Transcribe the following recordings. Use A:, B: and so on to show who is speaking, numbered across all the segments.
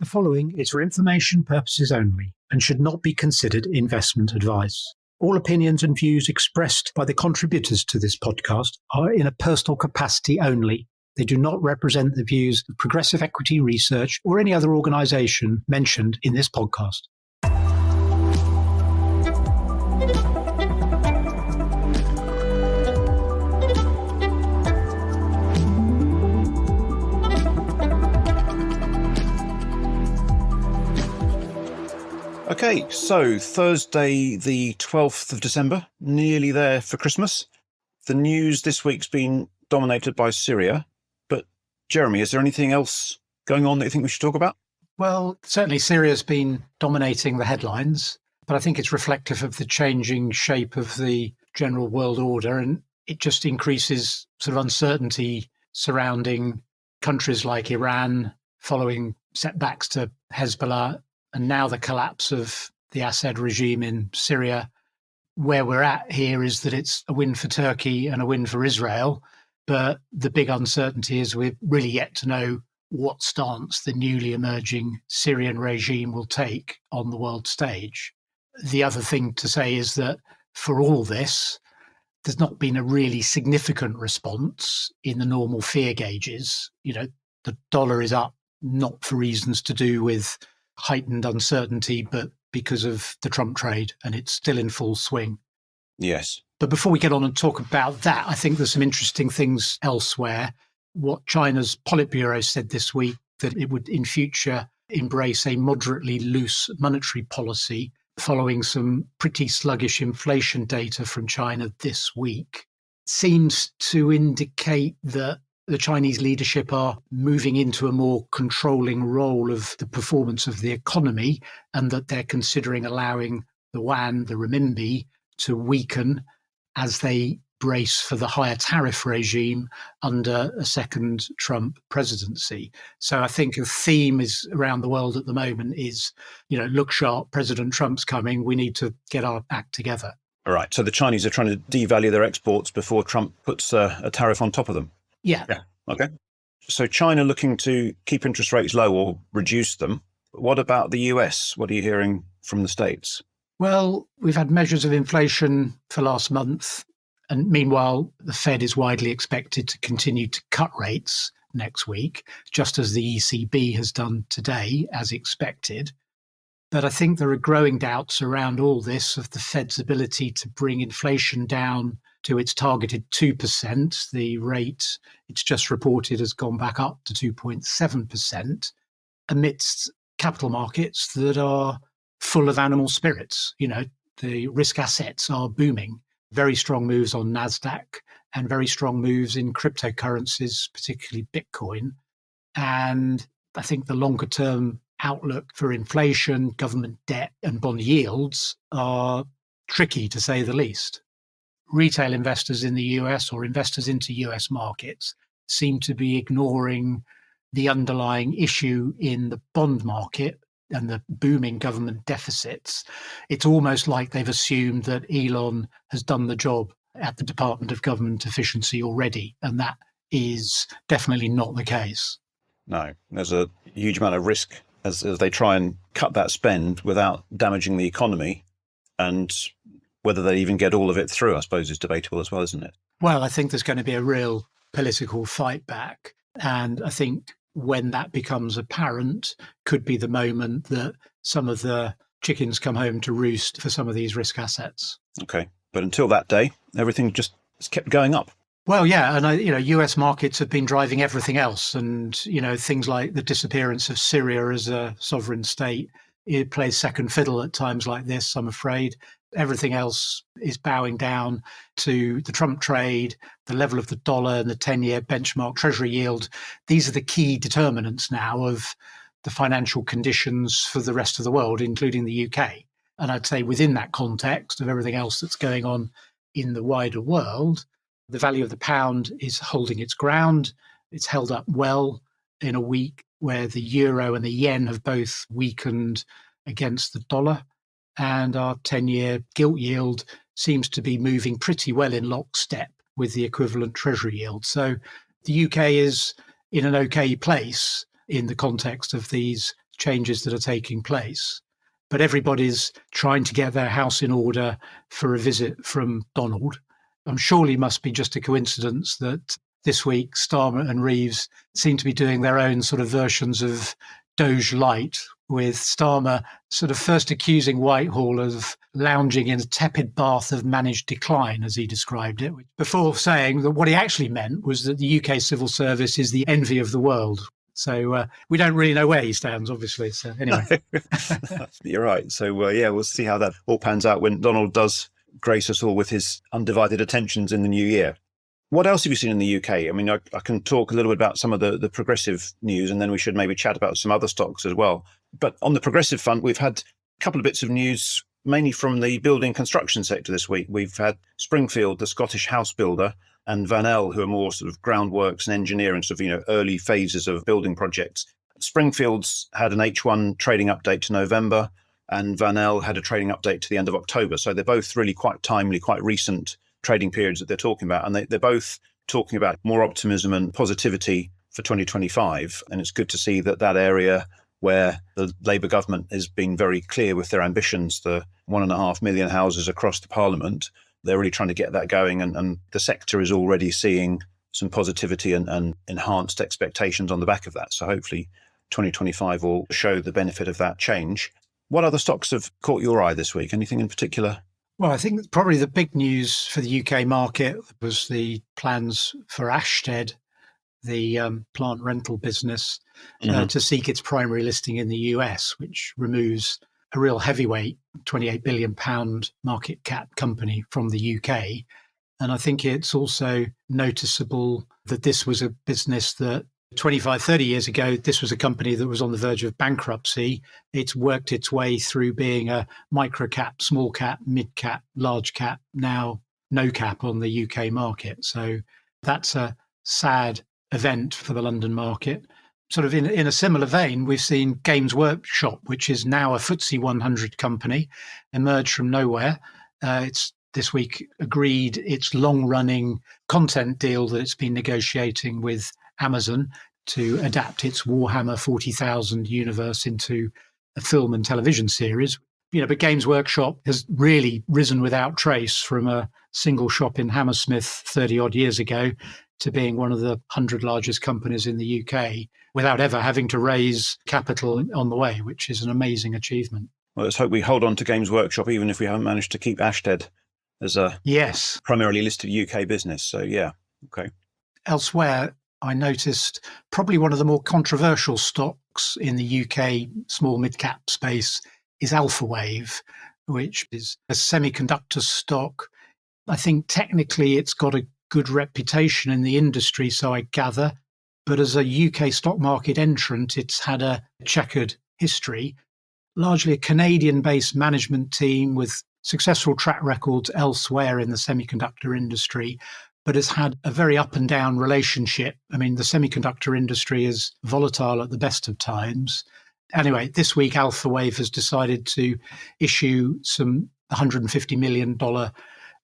A: The following is for information purposes only and should not be considered investment advice. All opinions and views expressed by the contributors to this podcast are in a personal capacity only. They do not represent the views of Progressive Equity Research or any other organisation mentioned in this podcast.
B: Okay, so Thursday, the 12th of December, nearly there for Christmas. The news this week's been dominated by Syria. But Jeremy, is there anything else going on that you think we should talk about?
A: Well, certainly Syria's been dominating the headlines, but I think it's reflective of the changing shape of the general world order, and it just increases sort of uncertainty surrounding countries like Iran following setbacks to Hezbollah, and now the collapse of the Ashtead regime in Syria. Where we're at here is that it's a win for Turkey and a win for Israel, but the big uncertainty is we're really yet to know what stance the newly emerging Syrian regime will take on the world stage. The other thing to say is that for all this, there's not been a really significant response in the normal fear gauges. You know, the dollar is up, not for reasons to do with heightened uncertainty, but because of the Trump trade, and it's still in full swing.
B: Yes.
A: But before we get on and talk about that, I think there's some interesting things elsewhere. What China's Politburo said this week, that it would in future embrace a moderately loose monetary policy following some pretty sluggish inflation data from China this week, seems to indicate that the Chinese leadership are moving into a more controlling role of the performance of the economy, and that they're considering allowing the yuan, the renminbi, to weaken as they brace for the higher tariff regime under a second Trump presidency. So I think a theme is around the world at the moment is, look sharp, President Trump's coming, we need to get our act together.
B: All right. So the Chinese are trying to devalue their exports before Trump puts a tariff on top of them.
A: Yeah.
B: Okay. So China looking to keep interest rates low or reduce them. What about the US? What are you hearing from the States?
A: Well, we've had measures of inflation for last month. And meanwhile, the Fed is widely expected to continue to cut rates next week, just as the ECB has done today, as expected. But I think there are growing doubts around all this of the Fed's ability to bring inflation down to its targeted 2%. The rate it's just reported has gone back up to 2.7% amidst capital markets that are full of animal spirits. The risk assets are booming. Very strong moves on NASDAQ and very strong moves in cryptocurrencies, particularly Bitcoin. And I think the longer term outlook for inflation, government debt and bond yields are tricky, to say the least. Retail investors in the US, or investors into US markets, seem to be ignoring the underlying issue in the bond market and the booming government deficits. It's almost like they've assumed that Elon has done the job at the Department of Government Efficiency already, and that is definitely not the case.
B: No, there's a huge amount of risk as they try and cut that spend without damaging the economy, and whether they even get all of it through, I suppose, is debatable as well, isn't it?
A: Well, I think there's going to be a real political fight back. And I think when that becomes apparent, could be the moment that some of the chickens come home to roost for some of these risk assets.
B: Okay. But until that day, everything just has kept going up.
A: Well, yeah. And, US markets have been driving everything else. And, things like the disappearance of Syria as a sovereign state, it plays second fiddle at times like this, I'm afraid. Everything else is bowing down to the Trump trade, the level of the dollar and the 10-year benchmark treasury yield. These are the key determinants now of the financial conditions for the rest of the world, including the UK. And I'd say within that context of everything else that's going on in the wider world, the value of the pound is holding its ground. It's held up well in a week where the euro and the yen have both weakened against the dollar. And our 10-year gilt yield seems to be moving pretty well in lockstep with the equivalent treasury yield. So the UK is in an okay place in the context of these changes that are taking place. But everybody's trying to get their house in order for a visit from Donald. Surely must be just a coincidence that this week Starmer and Reeves seem to be doing their own sort of versions of Doge Light, with Starmer sort of first accusing Whitehall of lounging in a tepid bath of managed decline, as he described it, before saying that what he actually meant was that the UK civil service is the envy of the world. So we don't really know where he stands, obviously. So anyway.
B: You're right. So, we'll see how that all pans out when Donald does grace us all with his undivided attentions in the new year. What else have you seen in the UK? I mean, I can talk a little bit about some of the progressive news, and then we should maybe chat about some other stocks as well. But on the progressive front, we've had a couple of bits of news, mainly from the building construction sector this week. We've had Springfield, the Scottish house builder, and VanElle, who are more sort of groundworks and engineering, sort of, early phases of building projects. Springfield's had an H1 trading update to November, and VanElle had a trading update to the end of October. So they're both really quite timely, quite recent trading periods that they're talking about. And they're both talking about more optimism and positivity for 2025. And it's good to see that area where the Labour government has been very clear with their ambitions, the 1.5 million houses across the Parliament, they're really trying to get that going. And the sector is already seeing some positivity and enhanced expectations on the back of that. So hopefully 2025 will show the benefit of that change. What other stocks have caught your eye this week? Anything in particular?
A: Well, I think probably the big news for the UK market was the plans for Ashtead, the plant rental business, to seek its primary listing in the US, which removes a real heavyweight £28 billion market cap company from the UK. And I think it's also noticeable that this was a business that 25, 30 years ago, this was a company that was on the verge of bankruptcy. It's worked its way through being a micro cap, small cap, mid cap, large cap, now no cap on the UK market. So that's a sad event for the London market. Sort of in a similar vein, we've seen Games Workshop, which is now a FTSE 100 company, emerge from nowhere. It's this week agreed its long-running content deal that it's been negotiating with Amazon to adapt its Warhammer 40,000 universe into a film and television series. But Games Workshop has really risen without trace from a single shop in Hammersmith 30 odd years ago to being one of the 100 largest companies in the UK without ever having to raise capital on the way, which is an amazing achievement.
B: Well, let's hope we hold on to Games Workshop, even if we haven't managed to keep Ashtead as a primarily listed UK business. So, yeah, okay.
A: Elsewhere, I noticed probably one of the more controversial stocks in the UK small mid-cap space is Alphawave, which is a semiconductor stock. I think technically it's got a good reputation in the industry, so I gather. But as a UK stock market entrant, it's had a checkered history, largely a Canadian-based management team with successful track records elsewhere in the semiconductor industry, but has had a very up and down relationship. I mean, the semiconductor industry is volatile at the best of times. Anyway, this week, Alphawave has decided to issue some $150 million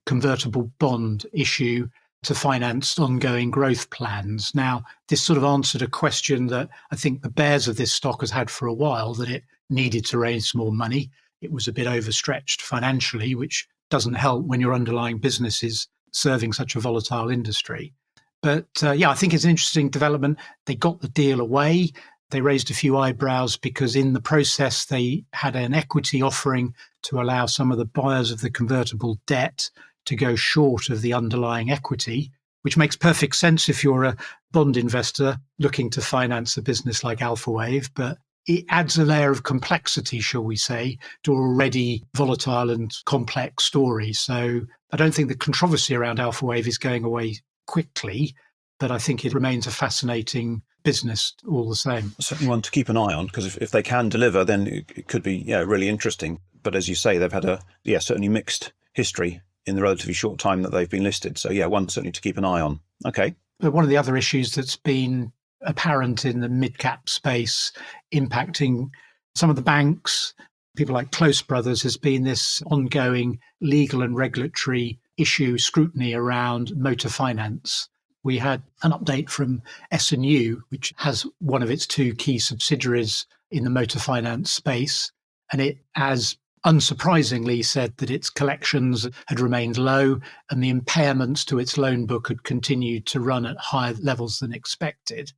A: convertible bond issue to finance ongoing growth plans. Now, this sort of answered a question that I think the bears of this stock has had for a while, that it needed to raise more money. It was a bit overstretched financially, which doesn't help when your underlying business is serving such a volatile industry. But I think it's an interesting development. They got the deal away. They raised a few eyebrows because in the process, they had an equity offering to allow some of the buyers of the convertible debt to go short of the underlying equity, which makes perfect sense if you're a bond investor looking to finance a business like Alphawave. But it adds a layer of complexity, shall we say, to an already volatile and complex story. So I don't think the controversy around Alphawave is going away quickly, but I think it remains a fascinating business all the same.
B: Certainly one to keep an eye on, because if they can deliver, then it could be really interesting. But as you say, they've had a certainly mixed history in the relatively short time that they've been listed. So one certainly to keep an eye on. Okay.
A: But one of the other issues that's been apparent in the mid-cap space impacting some of the banks, people like Close Brothers, has been this ongoing legal and regulatory issue scrutiny around motor finance. We had an update from S&U, which has one of its two key subsidiaries in the motor finance space. And it has unsurprisingly said that its collections had remained low and the impairments to its loan book had continued to run at higher levels than expected.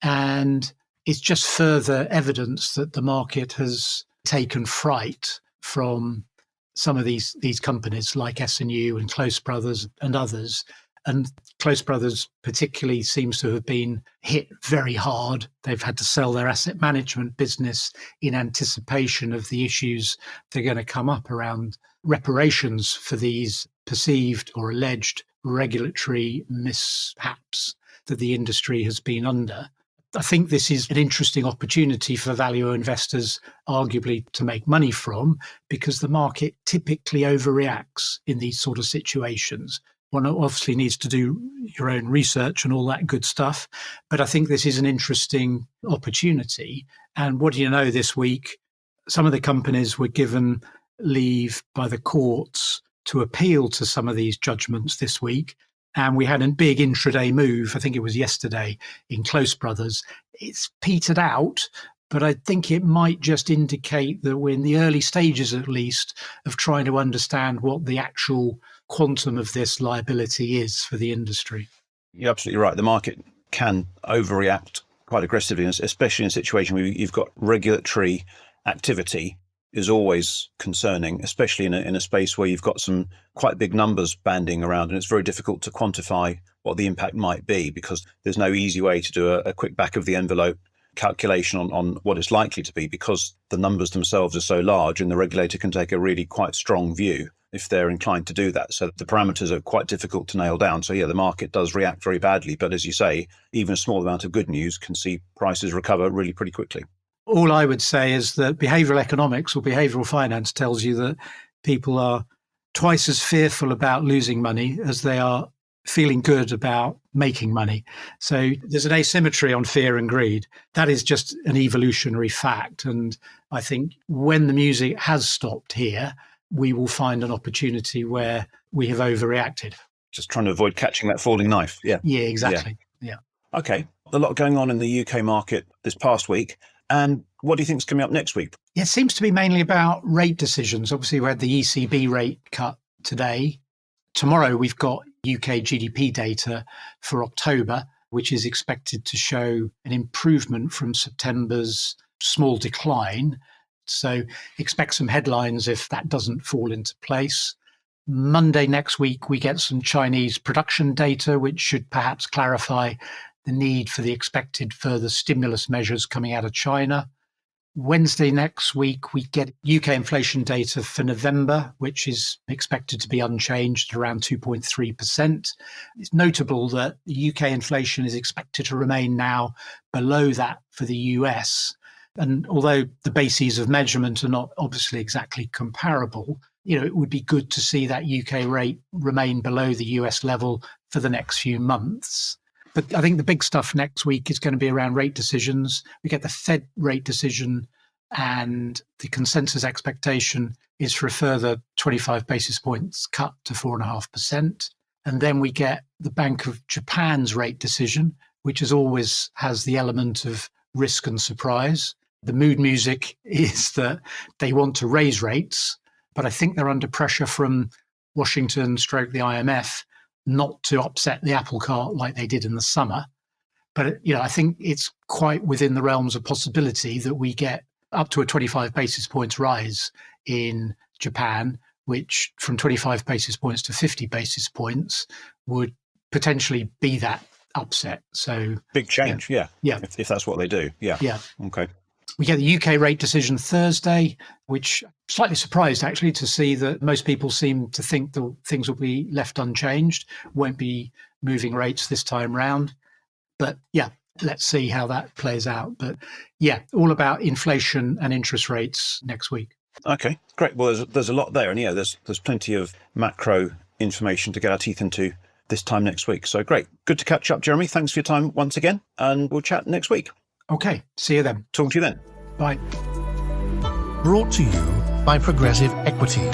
A: And it's just further evidence that the market has taken fright from some of these companies like S&U and Close Brothers and others. And Close Brothers particularly seems to have been hit very hard. They've had to sell their asset management business in anticipation of the issues that are going to come up around reparations for these perceived or alleged regulatory mishaps that the industry has been under. I think this is an interesting opportunity for value investors, arguably, to make money from, because the market typically overreacts in these sort of situations. One obviously needs to do your own research and all that good stuff, but I think this is an interesting opportunity. And what do you know, this week, some of the companies were given leave by the courts to appeal to some of these judgments this week. And we had a big intraday move, I think it was yesterday, in Close Brothers. It's petered out, but I think it might just indicate that we're in the early stages, at least, of trying to understand what the actual quantum of this liability is for the industry.
B: You're absolutely right. The market can overreact quite aggressively, especially in a situation where you've got regulatory activity is always concerning, especially in a space where you've got some quite big numbers banding around, and it's very difficult to quantify what the impact might be because there's no easy way to do a quick back of the envelope calculation on what it's likely to be because the numbers themselves are so large and the regulator can take a really quite strong view if they're inclined to do that. So the parameters are quite difficult to nail down. So yeah, the market does react very badly. But as you say, even a small amount of good news can see prices recover really pretty quickly.
A: All I would say is that behavioral economics or behavioral finance tells you that people are twice as fearful about losing money as they are feeling good about making money. So there's an asymmetry on fear and greed. That is just an evolutionary fact. And I think when the music has stopped here, we will find an opportunity where we have overreacted.
B: Just trying to avoid catching that falling knife. Yeah.
A: Yeah, exactly. Yeah.
B: Okay. A lot going on in the UK market this past week. And what do you think is coming up next week?
A: Yeah, it seems to be mainly about rate decisions. Obviously, we had the ECB rate cut today. Tomorrow, we've got UK GDP data for October, which is expected to show an improvement from September's small decline. So expect some headlines if that doesn't fall into place. Monday next week, we get some Chinese production data, which should perhaps clarify the need for the expected further stimulus measures coming out of China. Wednesday next week, we get UK inflation data for November, which is expected to be unchanged at around 2.3%. It's notable that the UK inflation is expected to remain now below that for the US. And although the bases of measurement are not obviously exactly comparable, it would be good to see that UK rate remain below the US level for the next few months. But I think the big stuff next week is going to be around rate decisions. We get the Fed rate decision, and the consensus expectation is for a further 25 basis points cut to 4.5%. And then we get the Bank of Japan's rate decision, which as always has the element of risk and surprise. The mood music is that they want to raise rates, but I think they're under pressure from Washington / the IMF not to upset the apple cart like they did in the summer. But, I think it's quite within the realms of possibility that we get up to a 25 basis points rise in Japan, which from 25 basis points to 50 basis points would potentially be that upset. So
B: big change. Yeah. If that's what they do. Yeah. Okay.
A: We get the UK rate decision Thursday, which slightly surprised actually to see that most people seem to think that things will be left unchanged, won't be moving rates this time round. But let's see how that plays out. But all about inflation and interest rates next week.
B: Okay, great. Well, there's a lot there. And there's plenty of macro information to get our teeth into this time next week. So great. Good to catch up, Jeremy. Thanks for your time once again. And we'll chat next week.
A: Okay, see you then.
B: Talk to you then.
A: Bye.
C: Brought to you by Progressive Equity.